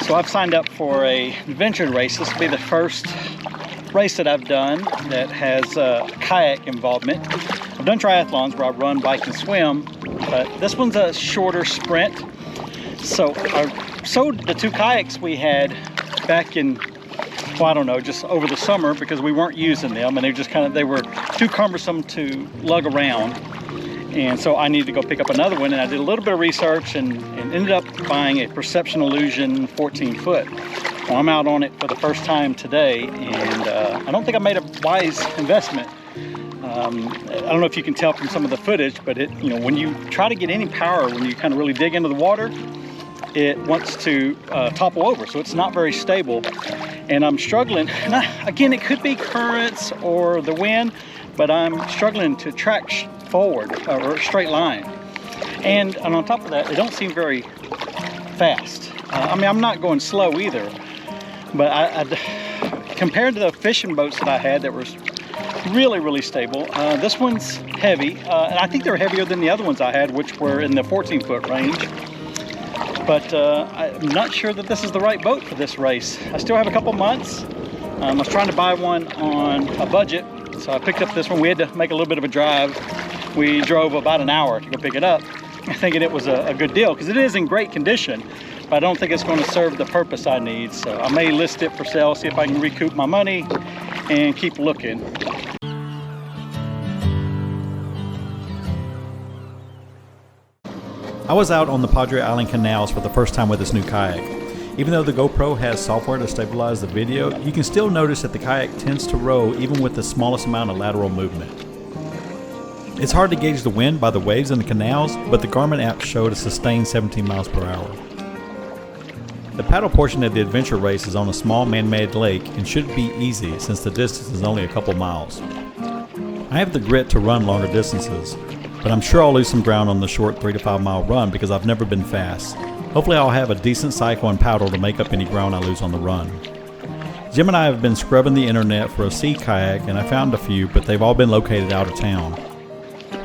So I've signed up for a adventure race. This will be the first race that I've done that has kayak involvement. I've done triathlons where I run, bike, and swim, but this one's a shorter sprint. So I sold the 2 kayaks we had back in, well, I don't know, just over the summer because we weren't using them, and they were too cumbersome to lug around. And so I needed to go pick up another one, and I did a little bit of research and ended up buying a Perception Illusion 14 foot. Well, I'm out on it for the first time today, and I don't think I made a wise investment. I don't know if you can tell from some of the footage, but when you try to get any power, when you kind of really dig into the water, it wants to topple over, so it's not very stable. And I'm struggling, again, it could be currents or the wind, but I'm struggling to track forward or a straight line. And on top of that, they don't seem very fast. I mean, I'm not going slow either, but compared to the fishing boats that I had that were really, really stable, this one's heavy, and I think they're heavier than the other ones I had, which were in the 14-foot range. But I'm not sure that this is the right boat for this race. I still have a couple months. I was trying to buy one on a budget, so I picked up this one. We had to make a little bit of a drive. We drove about an hour to go pick it up, thinking it was a good deal, because it is in great condition, but I don't think it's going to serve the purpose I need. So I may list it for sale, see if I can recoup my money, and keep looking. I was out on the Padre Island canals for the first time with this new kayak. Even though the GoPro has software to stabilize the video, you can still notice that the kayak tends to row even with the smallest amount of lateral movement. It's hard to gauge the wind by the waves in the canals, but the Garmin app showed a sustained 17 miles per hour. The paddle portion of the adventure race is on a small man-made lake and should be easy since the distance is only a couple miles. I have the grit to run longer distances, but I'm sure I'll lose some ground on the short 3 to 5 mile run because I've never been fast. Hopefully I'll have a decent cycle and paddle to make up any ground I lose on the run. Jim and I have been scrubbing the internet for a sea kayak, and I found a few, but they've all been located out of town.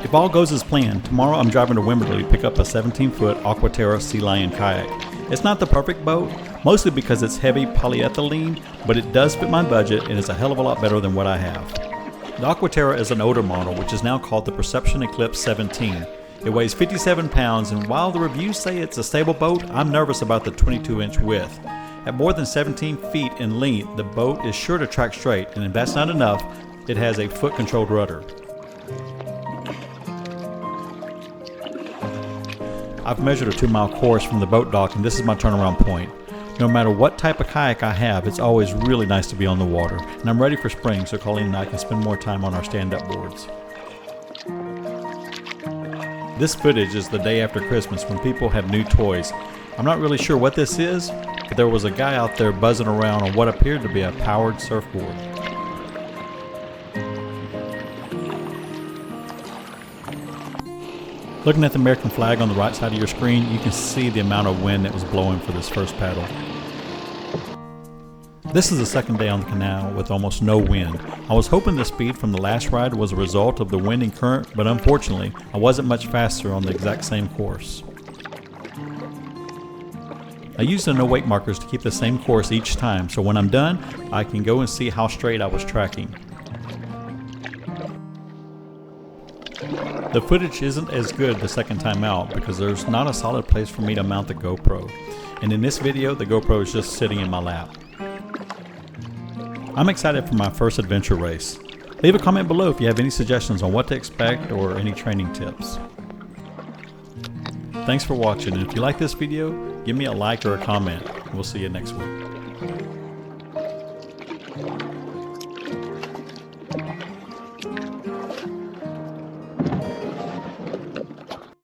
If all goes as planned, tomorrow I'm driving to Wimberley to pick up a 17-foot Aquaterra Sea Lion kayak. It's not the perfect boat, mostly because it's heavy polyethylene, but it does fit my budget and is a hell of a lot better than what I have. The Aquaterra is an older model, which is now called the Perception Eclipse 17. It weighs 57 pounds, and while the reviews say it's a stable boat, I'm nervous about the 22-inch width. At more than 17 feet in length, the boat is sure to track straight, and if that's not enough, it has a foot-controlled rudder. I've measured a 2-mile course from the boat dock, and this is my turnaround point. No matter what type of kayak I have, it's always really nice to be on the water, and I'm ready for spring so Colleen and I can spend more time on our stand-up boards. This footage is the day after Christmas when people have new toys. I'm not really sure what this is, but there was a guy out there buzzing around on what appeared to be a powered surfboard. Looking at the American flag on the right side of your screen, you can see the amount of wind that was blowing for this first paddle. This is the second day on the canal with almost no wind. I was hoping the speed from the last ride was a result of the wind and current, but unfortunately, I wasn't much faster on the exact same course. I used the no-wake markers to keep the same course each time, so when I'm done, I can go and see how straight I was tracking. The footage isn't as good the second time out because there's not a solid place for me to mount the GoPro, and in this video the GoPro is just sitting in my lap. I'm excited for my first adventure race. Leave a comment below if you have any suggestions on what to expect or any training tips. Thanks for watching, and if you like this video, give me a like or a comment. We'll see you next week.